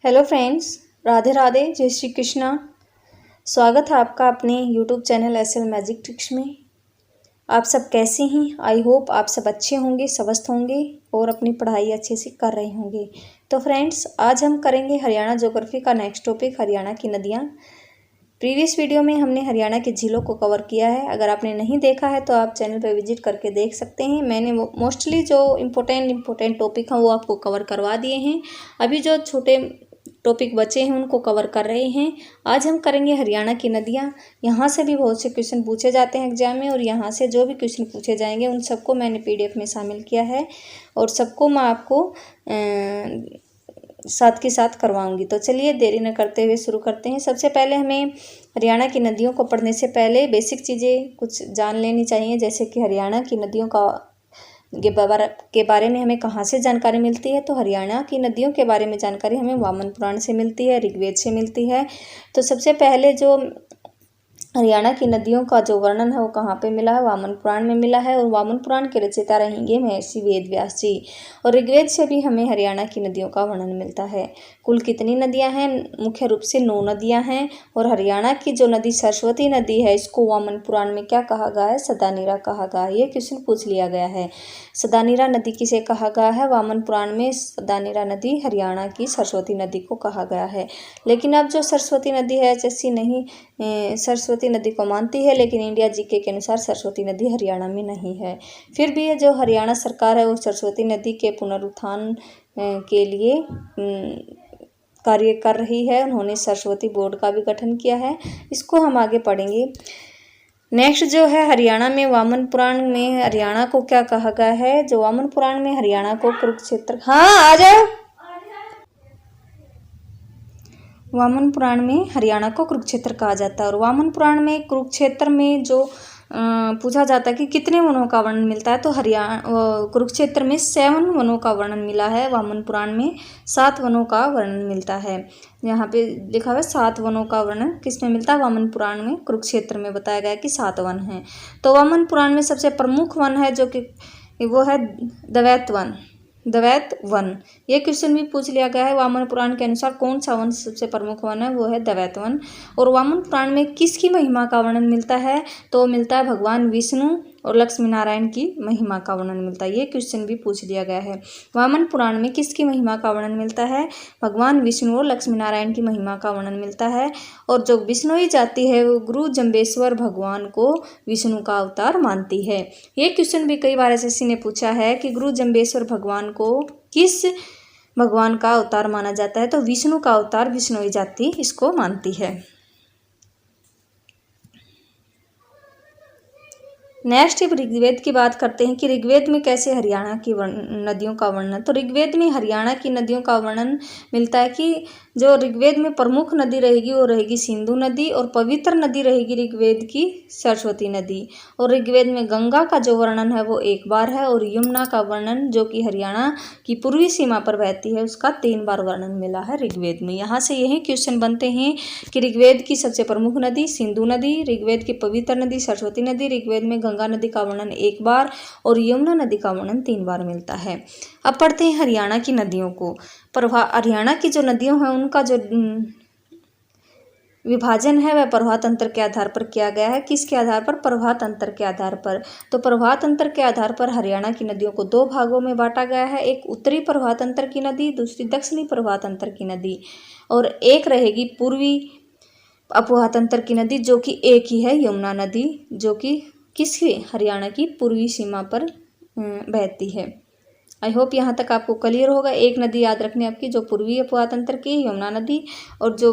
Hello friends, Radhe Radhe, जय श्री कृष्णा। स्वागत है आपका अपने YouTube channel SL magic tricks में। आप सब कैसे हैं? आई होप आप सब अच्छे होंगे, स्वस्थ होंगे और अपनी पढ़ाई अच्छे से कर रहे होंगे। तो फ्रेंड्स, आज हम करेंगे हरियाणा ज्योग्राफी का नेक्स्ट टॉपिक, हरियाणा की नदियाँ। प्रीवियस वीडियो में हमने हरियाणा के झीलों को कवर किया है। अगर आपने नहीं देखा है तो आप चैनल पर विजिट करके देख सकते हैं। मैंने मोस्टली जो इम्पोर्टेंट टॉपिक हैं वो आपको कवर करवा दिए हैं। अभी जो छोटे टॉपिक बचे हैं उनको कवर कर रहे हैं। आज हम करेंगे हरियाणा की नदियाँ। यहाँ से भी बहुत से क्वेश्चन पूछे जाते हैं एग्जाम में, और यहाँ से जो भी क्वेश्चन पूछे जाएंगे उन सबको मैंने PDF में शामिल किया है और सबको मैं आपको साथ के साथ करवाऊंगी। तो चलिए देरी न करते हुए शुरू करते हैं। सबसे पहले हमें हरियाणा की नदियों को पढ़ने से पहले बेसिक चीज़ें कुछ जान लेनी चाहिए, जैसे कि हरियाणा की नदियों के बारे में हमें कहाँ से जानकारी मिलती है। तो हरियाणा की नदियों के बारे में जानकारी हमें वामन पुराण से मिलती है, ऋग्वेद से मिलती है। तो सबसे पहले जो हरियाणा की नदियों का जो वर्णन है वो कहाँ पे मिला है? वामन पुराण में मिला है, और वामन पुराण के रचयिता रहेंगे महर्षि वेद व्यास जी। और ऋग्वेद से भी हमें हरियाणा की नदियों का वर्णन मिलता है। कुल कितनी नदियां हैं? मुख्य रूप से 9 नदियां हैं। और हरियाणा की जो नदी सरस्वती नदी है, इसको वामन पुराण में क्या कहा गया है? सदानीरा कहा गया है। ये क्वेश्चन पूछ लिया गया है। सदानीरा नदी किसे कहा गया है? वामन पुराण में सदानीरा नदी हरियाणा की सरस्वती नदी को कहा गया है। लेकिन अब जो सरस्वती नदी है, HSC नहीं सरस्वती नदी को मानती है, लेकिन इंडिया जीके के अनुसार सरस्वती नदी हरियाणा में नहीं है। फिर भी जो हरियाणा सरकार है वो सरस्वती नदी के पुनरुत्थान के लिए कार्य कर रही है। उन्होंने सरस्वती बोर्ड का भी गठन किया है। इसको हम आगे पढ़ेंगे। नेक्स्ट जो है हरियाणा में वामन पुराण में हरियाणा को क्या कहा गया है? जो वामन पुराण में हरियाणा को कुरुक्षेत्र, हाँ आ जाओ। वामन पुराण में हरियाणा को कुरुक्षेत्र कहा जाता है। और वामन पुराण में कुरुक्षेत्र में जो पूछा जाता है कि कितने वनों का वर्णन मिलता है, तो कुरुक्षेत्र में 7 वनों का वर्णन मिला है। वामन पुराण में 7 वनों का वर्णन मिलता है। यहाँ पे लिखा हुआ है 7 वनों का वर्णन किसमें मिलता है? वामन पुराण में कुरुक्षेत्र में बताया गया है कि 7 वन हैं। तो वामन पुराण में सबसे प्रमुख वन है जो कि वो है द्वैत वन। ये क्वेश्चन भी पूछ लिया गया है। वामन पुराण के अनुसार कौन सा वन सबसे प्रमुख वन है? वो है द्वैत वन। और वामन पुराण में किसकी महिमा का वर्णन मिलता है? तो मिलता है भगवान विष्णु और लक्ष्मी नारायण की महिमा का वर्णन मिलता है। ये क्वेश्चन भी पूछ लिया गया है। वामन पुराण में किसकी महिमा का वर्णन मिलता है? भगवान विष्णु और लक्ष्मी नारायण की महिमा का वर्णन मिलता है। और जो विष्णुई जाति है वो गुरु जम्बेश्वर भगवान को विष्णु का अवतार मानती है। ये क्वेश्चन भी कई बार SSC ने पूछा है कि गुरु जम्बेश्वर भगवान को किस भगवान का अवतार माना जाता है? तो विष्णु का अवतार विष्णुई जाति इसको मानती है। नेक्स्ट ऋग्वेद की बात करते हैं कि ऋग्वेद में कैसे हरियाणा की नदियों का वर्णन। तो ऋग्वेद में हरियाणा की नदियों का वर्णन मिलता है कि जो ऋग्वेद में प्रमुख नदी रहेगी वो रहेगी सिंधु नदी, और पवित्र नदी रहेगी ऋग्वेद की सरस्वती नदी। और ऋग्वेद में गंगा का जो वर्णन है वो 1 बार है, और यमुना का वर्णन जो कि हरियाणा की पूर्वी सीमा पर बहती है उसका 3 बार वर्णन मिला है ऋग्वेद में। यहाँ से यही क्वेश्चन बनते हैं कि ऋग्वेद की सबसे प्रमुख नदी सिंधु नदी, ऋग्वेद की पवित्र नदी सरस्वती नदी, ऋग्वेद में गंगा नदी का वर्णन 1 बार और यमुना नदी का वर्णन 3 बार मिलता है। अब पढ़ते हैं हरियाणा की नदियों को। हरियाणा की जो नदियों हैं उनका जो विभाजन है वह प्रवाह तंत्र के आधार पर किया गया है। किसके आधार पर? प्रवाह तंत्र के आधार पर। तो प्रवाह तंत्र के आधार पर हरियाणा की नदियों को 2 भागों में बांटा गया है। एक उत्तरी प्रवाह तंत्र की नदी, दूसरी दक्षिणी प्रवाह तंत्र की नदी, और एक रहेगी पूर्वी अपवाह तंत्र की नदी जो कि एक ही है, यमुना नदी, जो कि किसकी? हरियाणा की पूर्वी सीमा पर बहती है। आई होप यहाँ तक आपको क्लियर होगा। एक नदी याद रखनी आपकी जो पूर्वी अपवाह तंत्र की यमुना नदी, और जो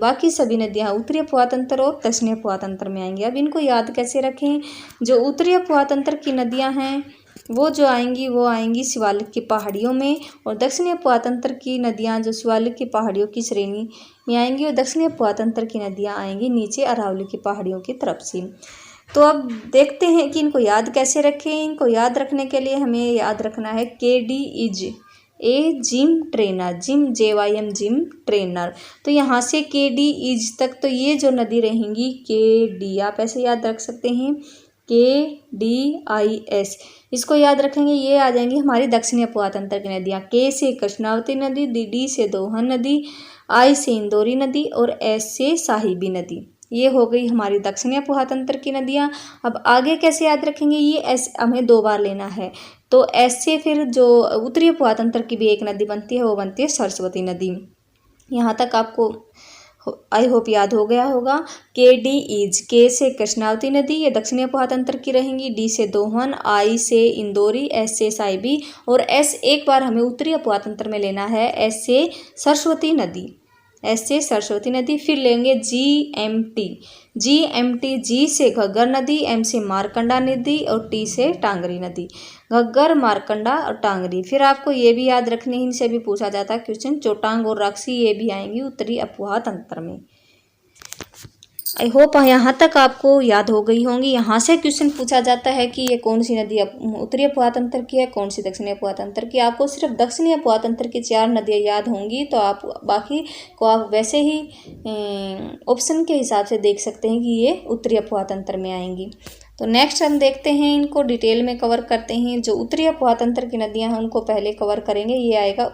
बाकी सभी नदियाँ उत्तरी अपवाह तंत्र और दक्षिणी अपवाह तंत्र में आएंगी। अब इनको याद कैसे रखें? जो उत्तरी अपवाह तंत्र की नदियाँ हैं वो आएंगी शिवालिक की पहाड़ियों में, और दक्षिणी अपवाह तंत्र की नदियाँ जो शिवालिक की पहाड़ियों की श्रेणी में आएंगी, और दक्षिणी अपवाह तंत्र की नदियाँ आएंगी नीचे अरावली की पहाड़ियों की तरफ से। तो अब देखते हैं कि इनको याद कैसे रखें। इनको याद रखने के लिए हमें याद रखना है KD is a gym trainer, gym trainer. तो यहाँ से KD इज तक तो ये जो नदी रहेंगी KD, आप ऐसे याद रख सकते हैं KDIS, इसको याद रखेंगे। ये आ जाएंगी हमारी दक्षिणी अपुआतंत्र की नदियाँ। K से कृष्णावती नदी, D से दोहन नदी, I से इंदौरी नदी और S से साहिबी नदी। ये हो गई हमारी दक्षिणी अपुआतंत्र की नदियाँ। अब आगे कैसे याद रखेंगे, ये S हमें 2 बार लेना है, तो S से फिर जो उत्तरी अपुआतंत्र की भी एक नदी बनती है वो बनती है सरस्वती नदी। यहाँ तक आपको आई होप याद हो गया होगा। KD से कृष्णावती नदी, ये दक्षिणी अपुआतंत्र की रहेंगी। D से दोहन, I से इंदौरी, S से साहिबी और S एक बार हमें उत्तरी अपुआतंत्र में लेना है, S से सरस्वती नदी, S से सरस्वती नदी। फिर लेंगे GMT, G से घग्गर नदी, M से मारकंडा नदी और T से टांगरी नदी। घग्गर, मारकंडा और टांगरी। फिर आपको ये भी याद रखने, इनसे भी पूछा जाता है क्वेश्चन, चोटांग और राक्सी, ये भी आएंगी उत्तरी अपुआतंत्र में। आई होप यहाँ तक आपको याद हो गई होंगी। यहाँ से क्वेश्चन पूछा जाता है कि ये कौन सी नदी उत्तरी अपुआतंत्र की है, कौन सी दक्षिणी अपुआतंत्र की। आपको सिर्फ दक्षिणी अपुआतंत्र की 4 नदियाँ याद होंगी, तो आप बाकी को आप वैसे ही ऑप्शन के हिसाब से देख सकते हैं कि ये उत्तरी अपुआतंत्र में आएंगी। तो नेक्स्ट हम देखते हैं, इनको डिटेल में कवर करते हैं। जो उत्तरी अपुआतंत्र की नदियाँ हैं उनको पहले कवर करेंगे। ये आएगा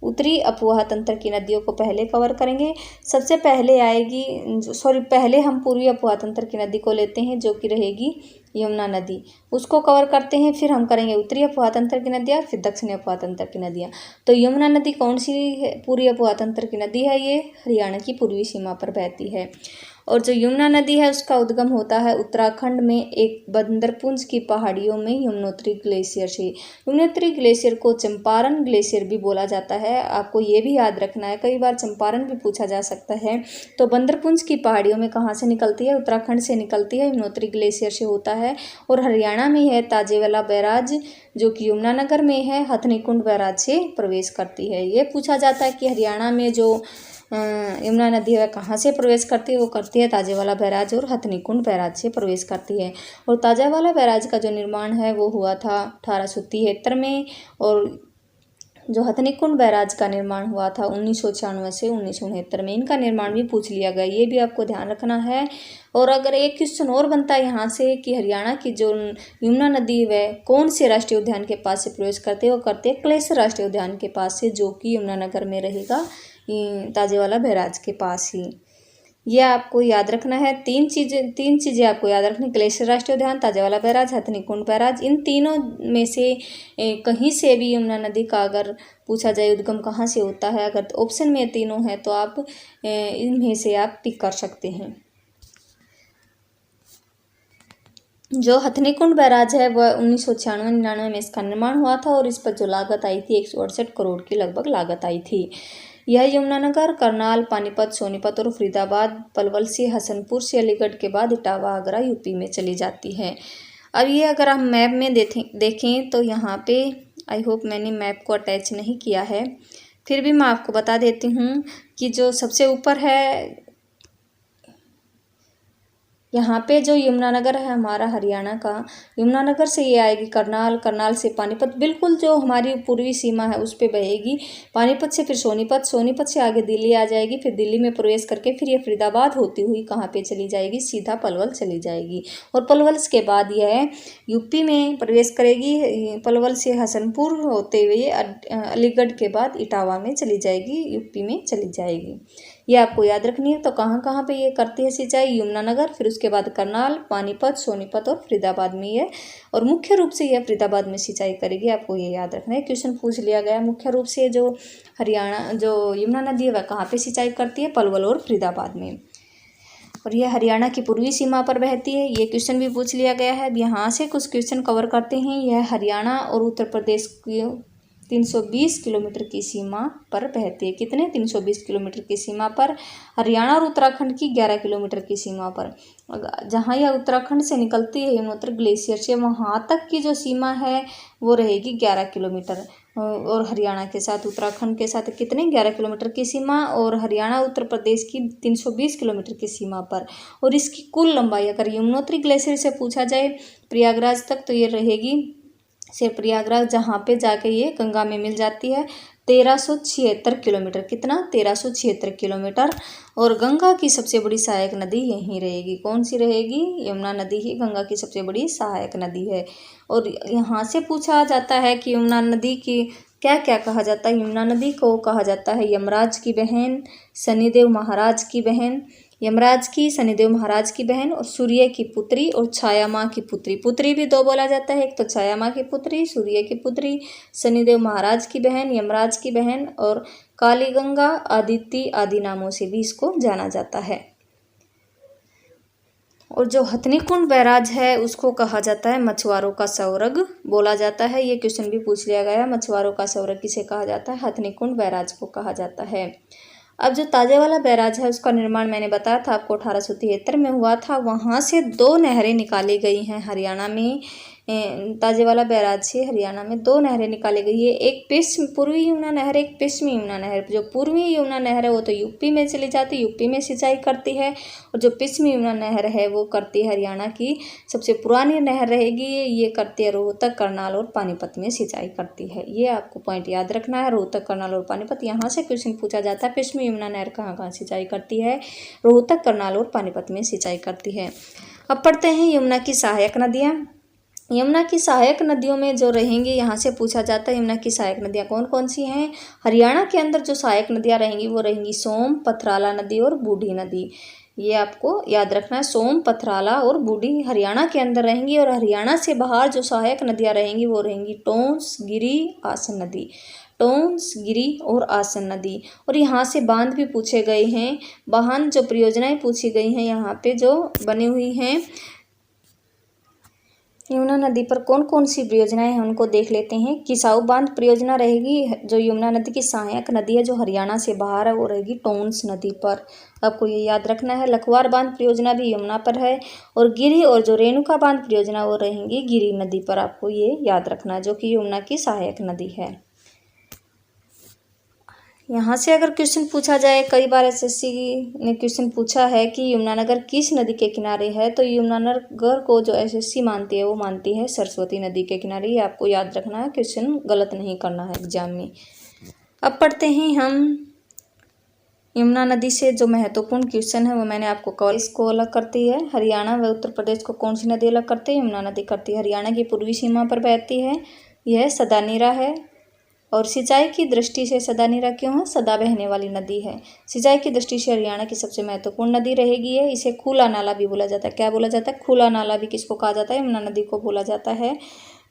उत्तरी अपुआतंत्र की नदियों को पहले कवर करेंगे। सबसे पहले आएगी, पहले हम पूर्वी अपुआतंत्र की नदी को लेते हैं जो कि रहेगी यमुना नदी, उसको कवर करते हैं। फिर हम करेंगे उत्तरी अपुआतंत्र की नदियाँ, फिर दक्षिणी अपुआतंत्र की नदियाँ। तो यमुना नदी कौन सी है? पूर्वी अपुआतंत्र की नदी है, ये हरियाणा की पूर्वी सीमा पर बहती है। और जो यमुना नदी है उसका उद्गम होता है उत्तराखंड में एक बंदरपुंज की पहाड़ियों में यमुनोत्री ग्लेशियर से। यमुनोत्री ग्लेशियर को चंपारण ग्लेशियर भी बोला जाता है, आपको ये भी याद रखना है, कई बार चंपारण भी पूछा जा सकता है। तो बंदरपुंज की पहाड़ियों में कहाँ से निकलती है? उत्तराखंड से निकलती है, यमुनोत्री ग्लेशियर से होता है। और हरियाणा में है ताजेवाला बैराज जो कि यमुनानगर में है, हथनीकुंड बैराज से प्रवेश करती है। ये पूछा जाता है कि हरियाणा में जो यमुना नदी है कहाँ से प्रवेश करती है? वो करती है ताजेवाला बैराज और हथनीकुंड बैराज से प्रवेश करती है। और ताजेवाला बैराज का जो निर्माण है वो हुआ था 1873 में, और जो हथनीकुंड बैराज का निर्माण हुआ था 1996 से 1969 में। इनका निर्माण भी पूछ लिया गया, ये भी आपको ध्यान रखना है। और अगर एक क्वेश्चन और बनता है यहाँ से कि हरियाणा की जो यमुना नदी है कौन से राष्ट्रीय उद्यान के पास से प्रवेश करते हैं? वो करते हैं क्लेसर राष्ट्रीय उद्यान के पास से, जो कि यमुनानगर में रहेगा, ताजेवाला बैराज के पास ही। यह आपको याद रखना है। तीन चीज़ें आपको याद रखनी, ग्लेशियर राष्ट्रीय उद्यान, ताजेवाला बैराज, हथनीकुंड बैराज। इन तीनों में से कहीं से भी यमुना नदी का अगर पूछा जाए उद्गम कहाँ से होता है, अगर ऑप्शन में तीनों हैं तो आप इनमें से आप टिक कर सकते हैं। जो हथनीकुंड बैराज है वह 1996-99 में इसका निर्माण हुआ था, और इस पर जो लागत आई थी 168 करोड़ की लगभग लागत आई थी। यह यमुनानगर, करनाल, पानीपत, सोनीपत और फरीदाबाद, पलवल से, हसनपुर से, अलीगढ़ के बाद इटावा, आगरा यूपी में चली जाती है। अब ये अगर हम मैप में देखें तो यहाँ पे आई होप मैंने मैप को अटैच नहीं किया है, फिर भी मैं आपको बता देती हूँ कि जो सबसे ऊपर है यहाँ पे जो यमुनानगर है हमारा हरियाणा का, यमुनानगर से ये आएगी करनाल, करनाल से पानीपत, बिल्कुल जो हमारी पूर्वी सीमा है उस पे बहेगी। पानीपत से फिर सोनीपत, सोनीपत से आगे दिल्ली आ जाएगी, फिर दिल्ली में प्रवेश करके फिर ये फरीदाबाद होती हुई कहाँ पे चली जाएगी? सीधा पलवल चली जाएगी। और पलवल के बाद यह यूपी में प्रवेश करेगी, पलवल से हसनपुर होते हुए अलीगढ़ के बाद इटावा में चली जाएगी, यूपी में चली जाएगी। ये आपको याद रखनी है। तो कहाँ कहाँ पे ये करती है सिंचाई? यमुनानगर, फिर उसके बाद करनाल, पानीपत, सोनीपत और फरीदाबाद में ये, और मुख्य रूप से यह फरीदाबाद में सिंचाई करेगी, आपको ये याद रखना है। क्वेश्चन पूछ लिया गया, मुख्य रूप से जो यमुना नदी है वह कहाँ पे सिंचाई करती है? पलवल और फरीदाबाद में। और यह हरियाणा की पूर्वी सीमा पर बहती है, ये क्वेश्चन भी पूछ लिया गया है। अब यहाँ से कुछ क्वेश्चन कवर करते हैं। यह हरियाणा और उत्तर प्रदेश की 320 किलोमीटर की सीमा पर बहती है। कितने? 320 किलोमीटर की सीमा पर। हरियाणा और उत्तराखंड की 11 किलोमीटर की सीमा पर। जहाँ यह उत्तराखंड से निकलती है यमुनोत्री ग्लेशियर से, वहाँ तक की जो सीमा है वो रहेगी 11 किलोमीटर। और हरियाणा के साथ, उत्तराखंड के साथ कितने? 11 किलोमीटर की सीमा, और हरियाणा उत्तर प्रदेश की 320 किलोमीटर की सीमा पर। और इसकी कुल लंबाई अगर यमुनोत्री ग्लेशियर से पूछा जाए प्रयागराज तक, तो ये रहेगी से प्रयागराज जहाँ पे जाके ये गंगा में मिल जाती है 1376 किलोमीटर। कितना? 1376 किलोमीटर। और गंगा की सबसे बड़ी सहायक नदी यहीं रहेगी। कौन सी रहेगी? यमुना नदी ही गंगा की सबसे बड़ी सहायक नदी है। और यहाँ से पूछा जाता है कि यमुना नदी की क्या क्या कहा जाता है। यमुना नदी को कहा जाता है यमराज की बहन, शनिदेव महाराज की बहन, यमराज की, शनिदेव महाराज की बहन, और सूर्य की पुत्री और छाया माँ की पुत्री। पुत्री भी दो बोला जाता है, एक तो छाया माँ की पुत्री, सूर्य की पुत्री, शनिदेव महाराज की बहन, यमराज की बहन, और काली गंगा, आदित्य आदि नामों से भी इसको जाना जाता है। और जो हथनीकुंड बैराज है उसको कहा जाता है मछुआरों का स्वर्ग बोला जाता है। ये क्वेश्चन भी पूछ लिया गया है, मछुआरों का स्वर्ग किसे कहा जाता है? हथनीकुंड बैराज को कहा जाता है। अब जो ताजेवाला बैराज है उसका निर्माण मैंने बताया था आपको 1873 में हुआ था। वहाँ से 2 नहरें निकाली गई हैं हरियाणा में। ताजेवाला बैराज से हरियाणा में 2 नहरें निकाली गई है, एक पूर्वी यमुना नहर, एक पश्चिमी यमुना नहर। जो पूर्वी यमुना नहर है वो तो यूपी में चली जाती है, यूपी में सिंचाई करती है, और जो पश्चिमी यमुना नहर है वो करती है हरियाणा की सबसे पुरानी नहर रहेगी। ये करती है रोहतक, करनाल और पानीपत में सिंचाई करती है। ये आपको पॉइंट याद रखना है, रोहतक, करनाल और पानीपत। यहाँ से क्वेश्चन पूछा जाता है पश्चिमी यमुना नहर कहाँ कहाँ सिंचाई करती है? रोहतक, करनाल और पानीपत में सिंचाई करती है। अब पढ़ते हैं यमुना की सहायक नदियाँ। यमुना की सहायक नदियों में जो रहेंगी, यहाँ से पूछा जाता है यमुना की सहायक नदियाँ कौन कौन सी हैं। हरियाणा के अंदर जो सहायक नदियाँ रहेंगी वो रहेंगी सोम, पथराला नदी और बूढ़ी नदी। ये आपको याद रखना है, सोम, पथराला और बूढ़ी हरियाणा के अंदर रहेंगी। और हरियाणा से बाहर जो सहायक नदियाँ रहेंगी वो रहेंगी टोंस, गिरी, आसन नदी। टोंस, गिरी और आसन नदी। और यहाँ से बांध भी पूछे गए हैं। बांध जो परियोजनाएं पूछी गई हैं यहाँ पे जो बनी हुई हैं यमुना नदी पर, कौन कौन सी परियोजनाएं हैं उनको देख लेते हैं। किसाऊ बांध परियोजना रहेगी जो यमुना नदी की सहायक नदी है जो हरियाणा से बाहर है, वो रहेगी टोंस नदी पर। आपको ये याद रखना है। लखवार बांध परियोजना भी यमुना पर है। और गिरी और जो रेणुका बांध परियोजना वो रहेंगी गिरी नदी पर। आपको ये याद रखना है, जो कि यमुना की सहायक नदी है। यहाँ से अगर क्वेश्चन पूछा जाए, कई बार एसएससी ने क्वेश्चन पूछा है कि यमुनानगर किस नदी के किनारे है, तो यमुनानगर को जो एसएससी मानती है वो मानती है सरस्वती नदी के किनारे। ये आपको याद रखना है, क्वेश्चन गलत नहीं करना है एग्जाम में। अब पढ़ते हैं हम यमुना नदी से जो महत्वपूर्ण क्वेश्चन है वो मैंने आपको कवर। इसको अलग करती है हरियाणा व उत्तर प्रदेश को कौन सी नदी अलग करती है? यमुना नदी करती है। हरियाणा की पूर्वी सीमा पर बहती है, यह सदानीरा है। और सिंचाई की दृष्टि से सदानीरा क्यों है? सदा बहने वाली नदी है। सिंचाई की दृष्टि से हरियाणा की सबसे महत्वपूर्ण नदी रहेगी है। इसे खुला नाला भी बोला जाता है। क्या बोला जाता है? खुला नाला भी किसको कहा जाता है? यमुना नदी को बोला जाता है।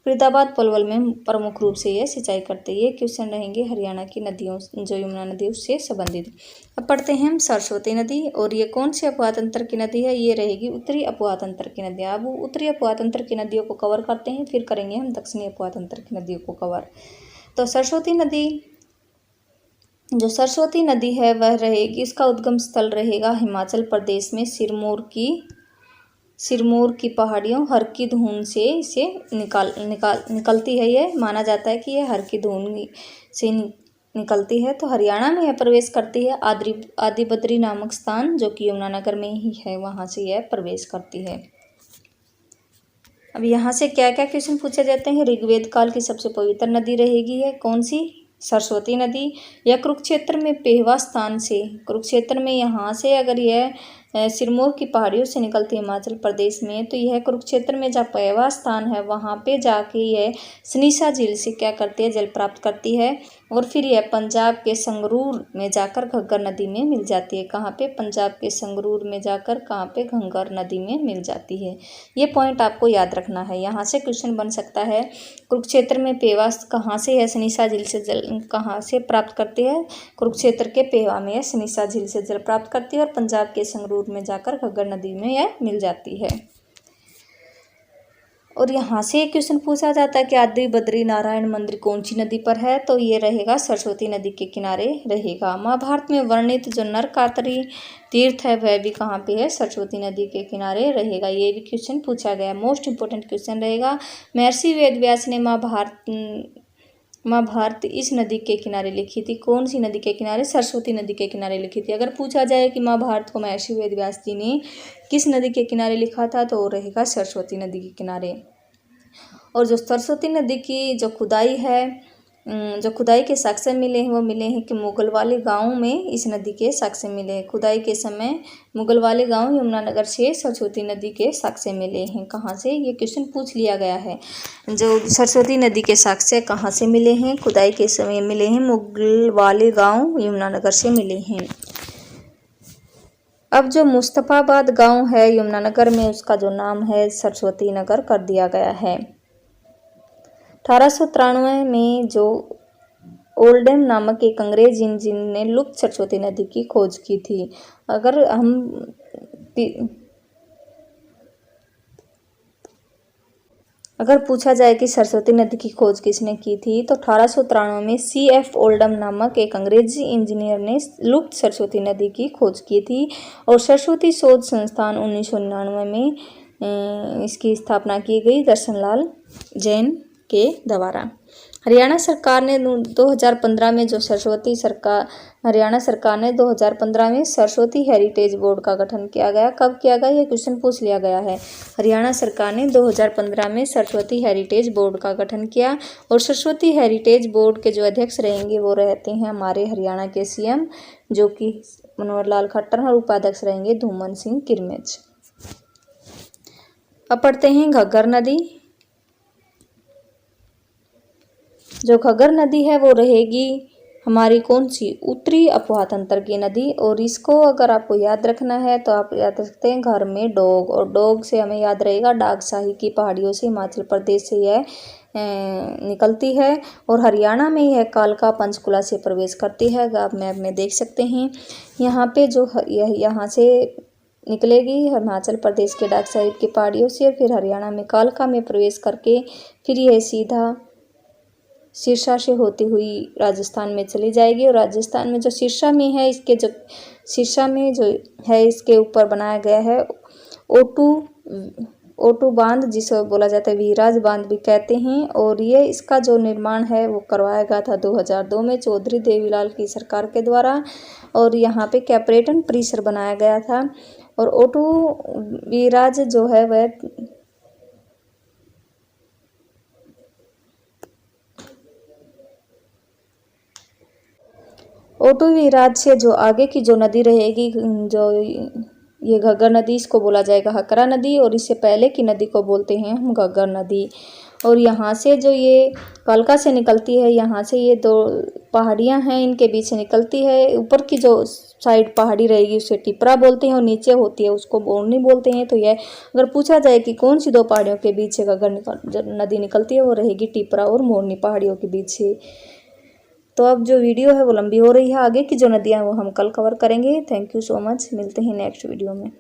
फरीदाबाद, पलवल में प्रमुख रूप से ये सिंचाई करते हैं। ये क्वेश्चन रहेंगे हरियाणा की नदियों जो यमुना नदी उससे संबंधित। अब पढ़ते हैं हम सरस्वती नदी। और ये कौन से अपवाह तंत्र की नदी है? ये रहेगी उत्तरी अपवाह तंत्र की नदी। अब उत्तरी अपवाह तंत्र की नदियों को कवर करते हैं, फिर करेंगे हम दक्षिणी अपवाह तंत्र की नदियों को कवर। तो सरस्वती नदी है वह रहेगी, इसका उद्गम स्थल रहेगा हिमाचल प्रदेश में सिरमौर की पहाड़ियों हर की धून से इसे निकलती है। ये माना जाता है कि ये हर की धून से निकलती है। तो हरियाणा में यह प्रवेश करती है आदि बद्री नामक स्थान जो कि यमुनानगर में ही है, वहाँ से यह प्रवेश करती है। अब यहाँ से क्या क्या क्वेश्चन पूछे जाते हैं। ऋग्वेद काल की सबसे पवित्र नदी रहेगी है कौन सी? सरस्वती नदी। या कुरुक्षेत्र में पेहवा स्थान से, कुरुक्षेत्र में यहाँ से अगर यह सिरमौर की पहाड़ियों से निकलती है हिमाचल प्रदेश में, तो यह कुरुक्षेत्र में जहाँ पेहवा स्थान है वहाँ पे जाके यह सनीसा झील से क्या करती है? जल प्राप्त करती है। और फिर यह पंजाब के संगरूर में जाकर घग्गर नदी में मिल जाती है। कहाँ पे? पंजाब के संगरूर में जाकर कहाँ पे? घग्गर नदी में मिल जाती है। ये पॉइंट आपको याद रखना है। यहाँ से क्वेश्चन बन सकता है कुरुक्षेत्र में पेहवा कहाँ से है? सनीसा झील से जल कहाँ से प्राप्त करती है? कुरुक्षेत्र के पेहवा में सनीसा झील से जल प्राप्त करती है और पंजाब के संगरूर में जाकर घग्गर नदी में यह मिल जाती है। और यहाँ से एक क्वेश्चन पूछा जाता है कि आदि बद्री नारायण मंदिर कौन सी नदी पर है? तो ये रहेगा सरस्वती नदी के किनारे रहेगा। महाभारत में वर्णित जो नरकातरी तीर्थ है वह भी कहाँ पे है? सरस्वती नदी के किनारे रहेगा। ये भी क्वेश्चन पूछा गया, मोस्ट इंपोर्टेंट क्वेश्चन रहेगा। महर्षि वेदव्यास ने महाभारत इस नदी के किनारे लिखी थी। कौन सी नदी के किनारे? सरस्वती नदी के किनारे लिखी थी। अगर पूछा जाए कि महाभारत को महर्षि वेदव्यास जी ने किस नदी के किनारे लिखा था, तो वो रहेगा सरस्वती नदी के किनारे। और जो सरस्वती नदी की जो खुदाई है जो खुदाई के साक्ष्य मिले हैं वो मिले हैं कि मुगल वाले गाँव में इस नदी के साक्ष्य मिले हैं। खुदाई के समय मुगल वाले गाँव यमुनानगर से सरस्वती नदी के साक्ष्य मिले हैं। कहाँ से, ये क्वेश्चन पूछ लिया गया है। जो सरस्वती नदी के साक्ष्य कहाँ से मिले हैं, खुदाई के समय मिले हैं, मुगल वाले गाँव यमुनानगर से मिले हैं। अब जो मुस्तफ़ाबाद गांव है यमुनानगर में, उसका जो नाम है सरस्वती नगर कर दिया गया है। 1893 में जो ओल्डेम नामक एक अंग्रेज इंजीनियर ने लुप्त सरस्वती नदी की खोज की थी। अगर पूछा जाए कि सरस्वती नदी की खोज किसने की थी, तो 1893 में C.F. ओल्डम नामक एक अंग्रेजी इंजीनियर ने लुप्त सरस्वती नदी की खोज की थी। और सरस्वती शोध संस्थान 1999 में इसकी स्थापना की गई दर्शनलाल जैन के द्वारा। हरियाणा सरकार ने 2015 में हरियाणा सरकार ने 2015 में सरस्वती हेरिटेज बोर्ड का गठन किया गया। कब किया गया, ये क्वेश्चन पूछ लिया गया है। हरियाणा सरकार ने 2015 में सरस्वती हेरिटेज बोर्ड का गठन किया। और सरस्वती हेरिटेज बोर्ड के जो अध्यक्ष रहेंगे वो रहते हैं हमारे हरियाणा के CM, जो कि मनोहर लाल खट्टर, और उपाध्यक्ष रहेंगे धूमन सिंह किरमेच। अब पढ़ते हैं घग्गर नदी। जो घग्गर नदी है वो रहेगी हमारी कौन सी, उत्तरी अपवाह तंत्र की नदी। और इसको अगर आपको याद रखना है तो आप याद रख सकते हैं घर में डोग, और डोग से हमें याद रहेगा डागशाही की पहाड़ियों से हिमाचल प्रदेश से यह निकलती है। और हरियाणा में यह कालका पंचकुला से प्रवेश करती है। आप मैप में देख सकते हैं यहाँ पे जो यहाँ से निकलेगी हिमाचल प्रदेश के डागशाही की पहाड़ियों से, फिर हरियाणा में कालका में प्रवेश करके फिर यह सीधा सिरसा से होती हुई राजस्थान में चली जाएगी। और राजस्थान में जो सिरसा में है, सिरसा में जो है इसके ऊपर बनाया गया है ओटू बांध, जिसे बोला जाता है वीराज बांध भी कहते हैं। और ये इसका जो निर्माण है वो करवाया गया था 2002 में चौधरी देवीलाल की सरकार के द्वारा। और यहाँ पे कैपरेटन परिसर बनाया गया था। और ओटू वीराज जो है वह ओटू वीराज से जो आगे की जो नदी रहेगी, जो ये घग्गर नदी, इसको बोला जाएगा हकरा नदी। और इससे पहले की नदी को बोलते हैं हम घग्गर नदी। और यहाँ से जो ये कालका से निकलती है, यहाँ से ये दो पहाड़ियाँ हैं, इनके बीच से निकलती है। ऊपर की जो साइड पहाड़ी रहेगी उसे टिपरा बोलते हैं, और नीचे होती है उसको मोरनी बोलते हैं। तो यह अगर पूछा जाए कि कौन सी दो पहाड़ियों के बीच से घग्गर नदी निकलती है, वो रहेगी टिपरा और मोरनी पहाड़ियों के बीच से। तो अब जो वीडियो है वो लंबी हो रही है, आगे की जो नदियाँ वो हम कल कवर करेंगे। थैंक यू सो मच, मिलते हैं नेक्स्ट वीडियो में।